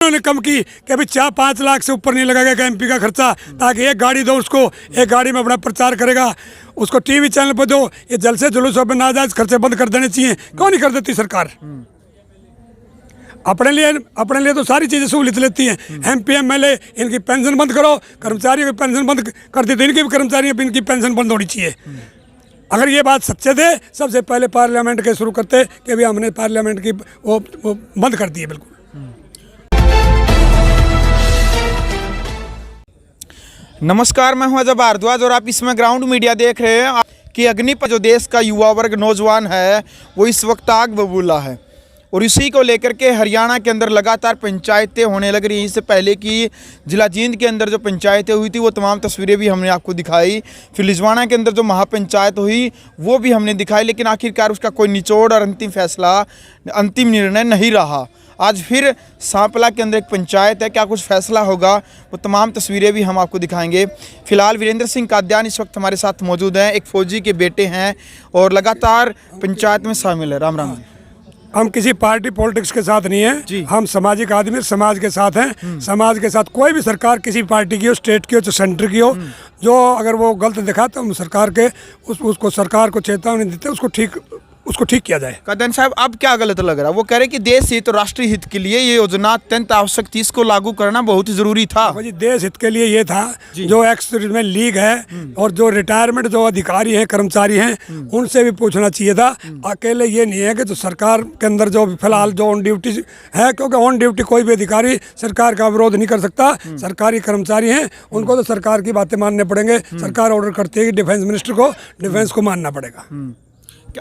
इन्होंने कम की कि अभी 4-5 लाख से ऊपर नहीं लगाएगा एमपी का खर्चा, ताकि एक गाड़ी दो उसको, एक गाड़ी में अपना प्रचार करेगा, उसको टीवी चैनल पर दो। ये जलसे जुलूसों पर नाजायज खर्चे बंद कर देने चाहिए। क्यों नहीं कर देती सरकार? अपने लिए तो सारी चीज़ें सहूलियत लेती हैं। एमपी एमएलए इनकी पेंशन बंद करो, कर्मचारियों की पेंशन बंद कर दी तो इनकी भी कर्मचारियों की इनकी पेंशन बंद होनी चाहिए। अगर ये बात सच्चे थे, सबसे पहले पार्लियामेंट के शुरू करते कि अभी हमने पार्लियामेंट की वो बंद कर दी है बिल्कुल। नमस्कार, मैं हूं अजय भारद्वाज और आप इसमें ग्राउंड मीडिया देख रहे हैं कि अग्निपथ जो देश का युवा वर्ग नौजवान है वो इस वक्त आग बबूला है और इसी को लेकर के हरियाणा के अंदर लगातार पंचायतें होने लग रही हैं। इससे पहले कि जिला जींद के अंदर जो पंचायतें हुई थी वो तमाम तस्वीरें भी हमने आपको दिखाई, फिर लिजवाना के अंदर जो महापंचायत हुई वो भी हमने दिखाई, लेकिन आखिरकार उसका कोई निचोड़ और अंतिम फैसला, अंतिम निर्णय नहीं रहा। आज फिर सांपला के अंदर एक पंचायत है, क्या कुछ फैसला होगा वो तमाम तस्वीरें भी हम आपको दिखाएंगे। फिलहाल वीरेंद्र सिंह कादयान इस वक्त हमारे साथ मौजूद हैं, एक फौजी के बेटे हैं और लगातार पंचायत में शामिल है। राम राम जी। हम किसी पार्टी पॉलिटिक्स के साथ नहीं है, हम सामाजिक आदमी समाज के साथ हैं। समाज के साथ कोई भी सरकार किसी पार्टी की हो, स्टेट की हो, तो सेंटर की हो, जो अगर वो गलत दिखा तो हम सरकार के उसको सरकार को चेतावनी देते उसको ठीक किया जाए। कादयान साहब, अब क्या गलत लग रहा है? वो कह रहे कि देश हित और राष्ट्रीय हित के लिए ये योजना अत्यंत आवश्यक थी, इसको लागू करना बहुत ही जरूरी था। जी, देश हित के लिए ये था, जो एक्स में लीग है और जो रिटायरमेंट जो अधिकारी हैं, कर्मचारी हैं, उनसे भी पूछना चाहिए था। अकेले ये नहीं है कि जो सरकार के अंदर जो फिलहाल जो ऑन ड्यूटी है, क्योंकि ऑन ड्यूटी कोई भी अधिकारी सरकार का विरोध नहीं कर सकता। सरकारी कर्मचारी हैं, उनको तो सरकार की बातें मानने पड़ेंगे। सरकार ऑर्डर करती है कि डिफेंस मिनिस्टर को डिफेंस को मानना पड़ेगा।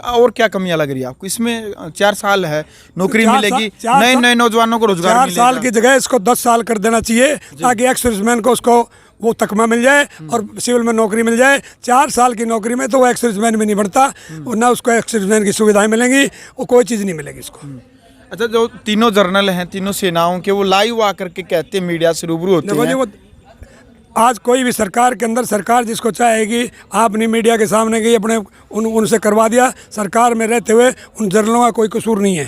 और क्या कमियां लग रही है आपको इसमें? 4 साल है, नौकरी मिलेगी, नए नौजवानों को रोजगार मिलेगा। 4 साल की जगह इसको 10 साल कर देना चाहिए, ताकि एक्स सर्विसमैन को उसको वो तकमा मिल जाए और सिविल में नौकरी मिल जाए। 4 साल की नौकरी में तो वो एक्स सर्विसमैन में नहीं बढ़ता, और ना उसको एक्स सर्विसमैन की सुविधाएं मिलेंगी, वो कोई चीज़ नहीं मिलेगी इसको। अच्छा, जो तीनों जर्नल हैं, तीनों सेनाओं के, वो लाइव आकर के कहते हैं, मीडिया से रूबरू होते हैं। आज कोई भी सरकार के अंदर सरकार जिसको चाहेगी, आपने मीडिया के सामने गई अपने उनसे करवा दिया। सरकार में रहते हुए उन जर्नलों का कोई कसूर नहीं है।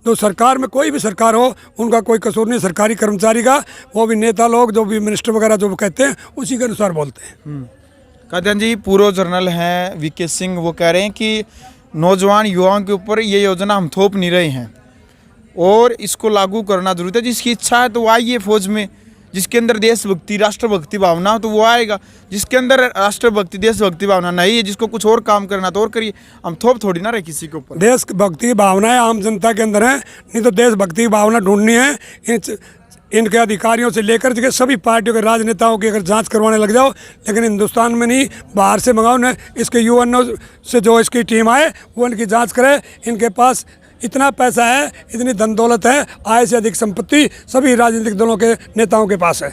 तो सरकार में कोई भी सरकार हो, उनका कोई कसूर नहीं सरकारी कर्मचारी का। वो भी नेता लोग जो भी मिनिस्टर वगैरह जो कहते हैं उसी के अनुसार बोलते हैं। कादयान जी, पूर्व जर्नल हैं वीके सिंह, वो कह रहे हैं कि नौजवान युवाओं के ऊपर ये योजना हम थोप नहीं रहे हैं और इसको लागू करना जरूरी है। जिसकी इच्छा है तो वो आइए फौज में, जिसके अंदर देशभक्ति राष्ट्रभक्ति भावना हो तो वो आएगा, जिसके अंदर राष्ट्रभक्ति देशभक्ति भावना नहीं है, जिसको कुछ और काम करना तो और करिए। हम थोप थोड़ी ना रहे किसी के ऊपर। देशभक्ति की भावनाएं आम जनता के अंदर है, नहीं तो देशभक्ति की भावना ढूंढनी है इनके अधिकारियों से लेकर के सभी पार्टियों के राजनेताओं की अगर जांच करवाने लग जाओ, लेकिन हिंदुस्तान में नहीं, बाहर से मंगाओ ना। इसके यूएनओ से जो इसकी टीम आए वो इनकी जाँच करे। इनके पास इतना पैसा है, इतनी धन दौलत है, आय से अधिक संपत्ति सभी राजनीतिक दलों के नेताओं के पास है।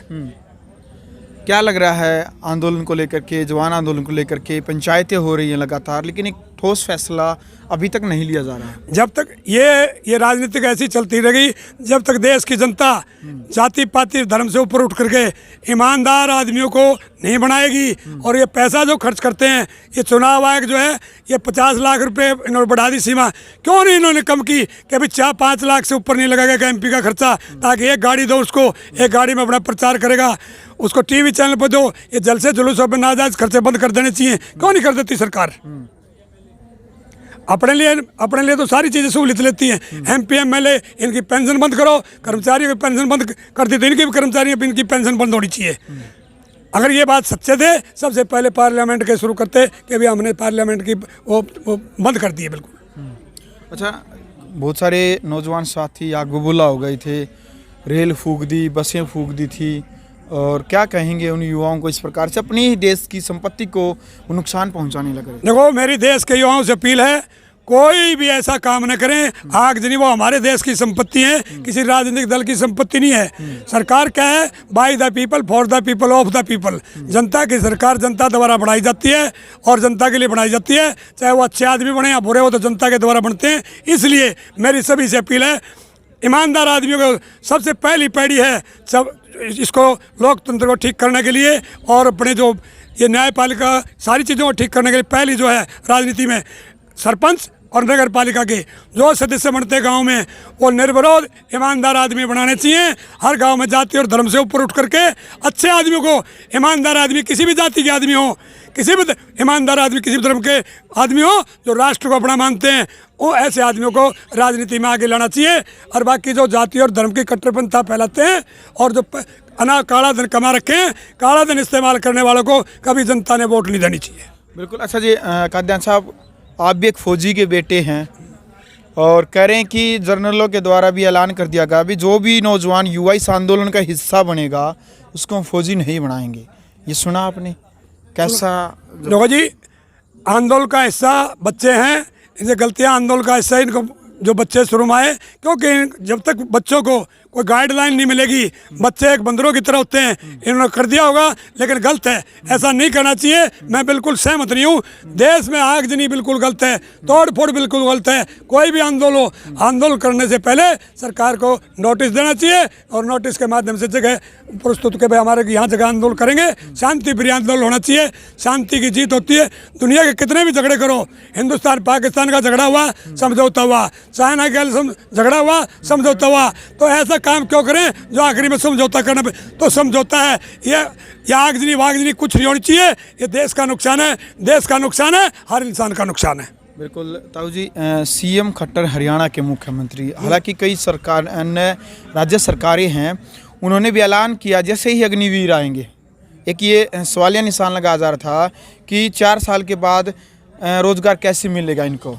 क्या लग रहा है आंदोलन को लेकर के, जवान आंदोलन को लेकर के? पंचायतें हो रही हैं लगातार, लेकिन एक ठोस फैसला अभी तक नहीं लिया जा रहा है। जब तक ये राजनीतिक ऐसी चलती रहेगी, जब तक देश की जनता जाति पाति धर्म से ऊपर उठ करके ईमानदार आदमियों को नहीं बनाएगी, और ये पैसा जो खर्च करते हैं, ये चुनाव आयोग जो है ये 50 लाख रुपए इन्होंने बढ़ा दी सीमा। क्यों नहीं इन्होंने कम की कि अभी 4-5 लाख से ऊपर नहीं लगाएगा एमपी का खर्चा, ताकि एक गाड़ी दो उसको, एक गाड़ी में अपना प्रचार करेगा, उसको टीवी चैनल पर दो। ये जलसे जुलूसों पर नाजायज खर्चे बंद कर देने चाहिए। क्यों नहीं कर देती सरकार? अपने लिए तो सारी चीज़ें सहूलियत लेती हैं। एमपी एमएलए इनकी पेंशन बंद करो, कर्मचारियों की पेंशन बंद कर दी तो इनकी भी कर्मचारियों इनकी पेंशन बंद होनी चाहिए। अगर ये बात सच्चे थे, सबसे पहले पार्लियामेंट के शुरू करते कि अभी हमने पार्लियामेंट की वो बंद कर दी है बिल्कुल। अच्छा, बहुत सारे नौजवान साथी आग बबूला हो गए थे, रेल फूंक दी, बसें फूंक दी थी, और क्या कहेंगे उन युवाओं को इस प्रकार से अपनी ही देश की संपत्ति को नुकसान पहुंचाने लग रहे? देखो, मेरी देश के युवाओं से अपील है, कोई भी ऐसा काम न करें। आगजनी वो हमारे देश की संपत्ति है, किसी राजनीतिक दल की संपत्ति नहीं है। सरकार क्या है? By the people, for the people, of the people. जनता की सरकार जनता द्वारा बनाई जाती है और जनता के लिए बनाई जाती है। चाहे वो अच्छे आदमी बने या बुरे हो, तो जनता के द्वारा बनते हैं। इसलिए मेरी सभी से अपील है, ईमानदार आदमियों को सबसे पहली पैड़ी है सब इसको लोकतंत्र को ठीक करने के लिए, और अपने जो ये न्यायपालिका सारी चीज़ों को ठीक करने के लिए पहली जो है राजनीति में सरपंच और नगर पालिका के जो सदस्य बनते गांव में वो निर्विरोध ईमानदार आदमी बनाने चाहिए। हर गांव में जाति और धर्म से ऊपर उठ करके अच्छे आदमियों को, ईमानदार आदमी किसी भी जाति के आदमी हो, किसी भी ईमानदार आदमी किसी भी धर्म के आदमी हो जो राष्ट्र को अपना मानते हैं, वो ऐसे आदमियों को राजनीति में आगे लाना चाहिए। और बाकी जो जाति और धर्म की कट्टरपंथा फैलाते हैं और जो काला धन कमा रखे हैं, काला धन इस्तेमाल करने वालों को कभी जनता ने वोट नहीं देनी चाहिए। बिल्कुल। अच्छा जी, काद्यान साहब, आप भी एक फौजी के बेटे हैं और कह रहे हैं कि जर्नलों के द्वारा भी ऐलान कर दिया गया, अभी जो भी नौजवान युवा इस आंदोलन का हिस्सा बनेगा उसको हम फौजी नहीं बनाएंगे। ये सुना आपने? कैसा? देखो जी, आंदोलन का हिस्सा बच्चे हैं, इनसे गलतियां आंदोलन का हिस्सा इनको जो बच्चे शुरू में आए, क्योंकि जब तक बच्चों को कोई गाइडलाइन नहीं मिलेगी, बच्चे एक बंदरों की तरह होते हैं, इन्होंने कर दिया होगा लेकिन गलत है, ऐसा नहीं करना चाहिए। मैं बिल्कुल सहमत नहीं हूँ। देश में आगजनी बिल्कुल गलत है, तोड़ फोड़ बिल्कुल गलत है। कोई भी आंदोलन करने से पहले सरकार को नोटिस देना चाहिए और नोटिस के माध्यम से जगह प्रस्तुत के भाई हमारे यहाँ जगह आंदोलन करेंगे, शांति प्रिय आंदोलन होना चाहिए। शांति की जीत होती है। दुनिया के कितने भी झगड़े करो, हिंदुस्तान पाकिस्तान का झगड़ा हुआ समझौता हुआ, चाइना के झगड़ा हुआ समझौता हुआ, तो ऐसा काम क्यों करें जो आखिरी में समझौता करना पे तो समझौता है। ये आगजनी वागजनी कुछ नहीं होनी चाहिए। ये देश का नुकसान है, देश का नुकसान है, हर इंसान का नुकसान है। बिल्कुल। ताऊ जी, सीएम खट्टर हरियाणा के मुख्यमंत्री, हालांकि कई सरकार अन्य राज्य सरकारें हैं, उन्होंने भी ऐलान किया जैसे ही अग्निवीर आएंगे, एक ये सवालिया निशान लगाया जा रहा था कि 4 साल के बाद रोजगार कैसे मिलेगा इनको।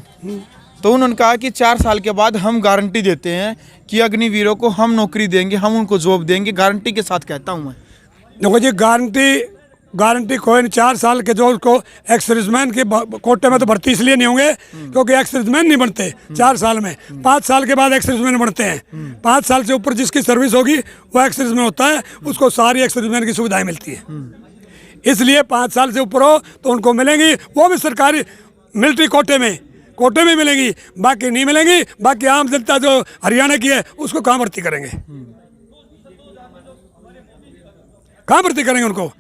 तो उन्होंने कहा कि 4 साल के बाद हम गारंटी देते हैं कि अग्निवीरों को हम नौकरी देंगे, हम उनको जॉब देंगे, गारंटी के साथ कहता हूँ मैं। देखो जी, गारंटी कोई नहीं। 4 साल के जो उसको एक्स-सर्विसमैन के कोटे में तो भर्ती इसलिए नहीं होंगे क्योंकि एक्स-सर्विसमैन नहीं बनते 4 साल में, 5 साल के बाद एक्स-सर्विसमैन बनते हैं। 5 साल से ऊपर जिसकी सर्विस होगी वो एक्स-सर्विसमैन होता है, उसको सारी एक्स-सर्विसमैन की सुविधाएं मिलती है। इसलिए 5 साल से ऊपर हो तो उनको मिलेंगी, वो भी सरकारी मिलिट्री कोटे में मिलेंगी, बाकी नहीं मिलेंगी। बाकी आम जनता जो हरियाणा की है उसको कहाँ भर्ती करेंगे, कहाँ भर्ती करेंगे उनको?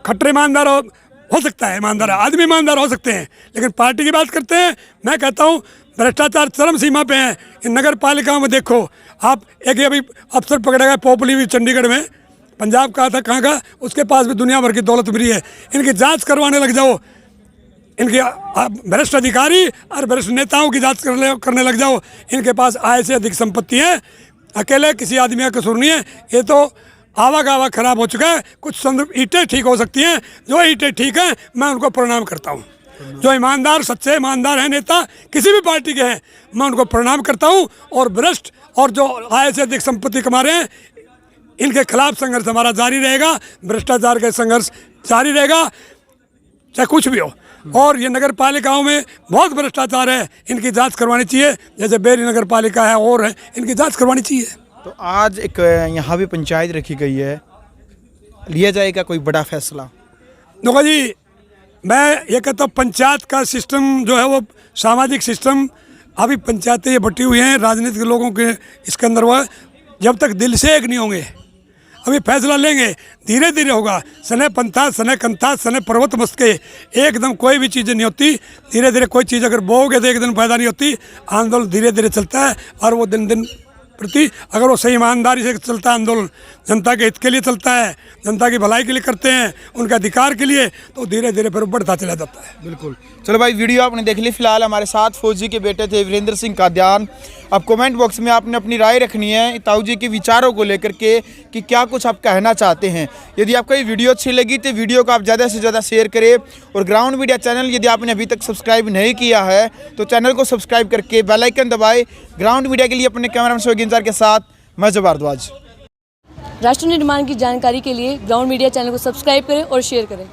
खट्टर ईमानदार हो सकता है, ईमानदार आदमी ईमानदार हो सकते हैं, लेकिन पार्टी की बात करते हैं। मैं कहता हूँ भ्रष्टाचार चरम सीमा पे है। इन नगर पालिकाओं में देखो आप, एक अभी अफसर पकड़ा गया पोपली भी चंडीगढ़ में, पंजाब का था, कहाँ का, उसके पास भी दुनिया भर की दौलत मिली है। इनकी जांच करवाने लग जाओ, इनके भ्रष्ट अधिकारी और भ्रष्ट नेताओं की जांच करने लग जाओ। इनके पास आय से अधिक संपत्ति है, अकेले किसी आदमी का कसूर नहीं है। ये तो आवागवा खराब हो चुका है। कुछ ईंटें ठीक हो सकती हैं, जो ईंटें ठीक हैं मैं उनको प्रणाम करता हूँ। जो ईमानदार, सच्चे ईमानदार हैं नेता किसी भी पार्टी के हैं, मैं उनको प्रणाम करता हूँ। और भ्रष्ट और जो आय से अधिक संपत्ति कमा रहे हैं, इनके खिलाफ संघर्ष हमारा जारी रहेगा। भ्रष्टाचार का संघर्ष जारी रहेगा, चाहे कुछ भी हो। और ये नगर पालिकाओं में बहुत भ्रष्टाचार है, इनकी जांच करवानी चाहिए। जैसे बेरी नगर पालिका है और है, इनकी जांच करवानी चाहिए। तो आज एक यहाँ भी पंचायत रखी गई है, लिया जाएगा कोई बड़ा फैसला? देखो जी, मैं ये कहता हूँ पंचायत का सिस्टम जो है वो सामाजिक सिस्टम, अभी पंचायतें ये बटी हुई हैं राजनीतिक लोगों के इसके अंदर, वो जब तक दिल से एक नहीं होंगे अभी फैसला लेंगे, धीरे धीरे होगा। सने पंथा सने कंथा सने पर्वत मस्के, एकदम कोई भी चीज़ें नहीं होती। धीरे धीरे कोई चीज़ अगर बोओगे तो एक दिन पैदा नहीं होती। आंदोलन धीरे धीरे चलता है और वो दिन दिन प्रति अगर वो सही ईमानदारी से चलता है, आंदोलन जनता के हित के लिए चलता है, जनता की भलाई के लिए करते हैं, उनके अधिकार के लिए, तो धीरे धीरे फिर बढ़ता चला जाता है। बिल्कुल। चलो भाई, वीडियो आपने देख ली। फिलहाल हमारे साथ फौजी के बेटे थे वीरेंद्र सिंह काद्यान। अब कमेंट बॉक्स में आपने अपनी राय रखनी है ताऊ जी के विचारों को लेकर के कि क्या कुछ आप कहना चाहते हैं। यदि आपको ये वीडियो अच्छी लगी तो वीडियो को आप ज़्यादा से ज़्यादा शेयर करें। और ग्राउंड मीडिया चैनल यदि आपने अभी तक सब्सक्राइब नहीं किया है तो चैनल को सब्सक्राइब करके बेल आइकन दबाएं। ग्राउंड मीडिया के लिए अपने कैमरामैन शोएब इंजार के साथ मैं जब भारद्वाज। राष्ट्र निर्माण की जानकारी के लिए ग्राउंड मीडिया चैनल को सब्सक्राइब करें और शेयर करें।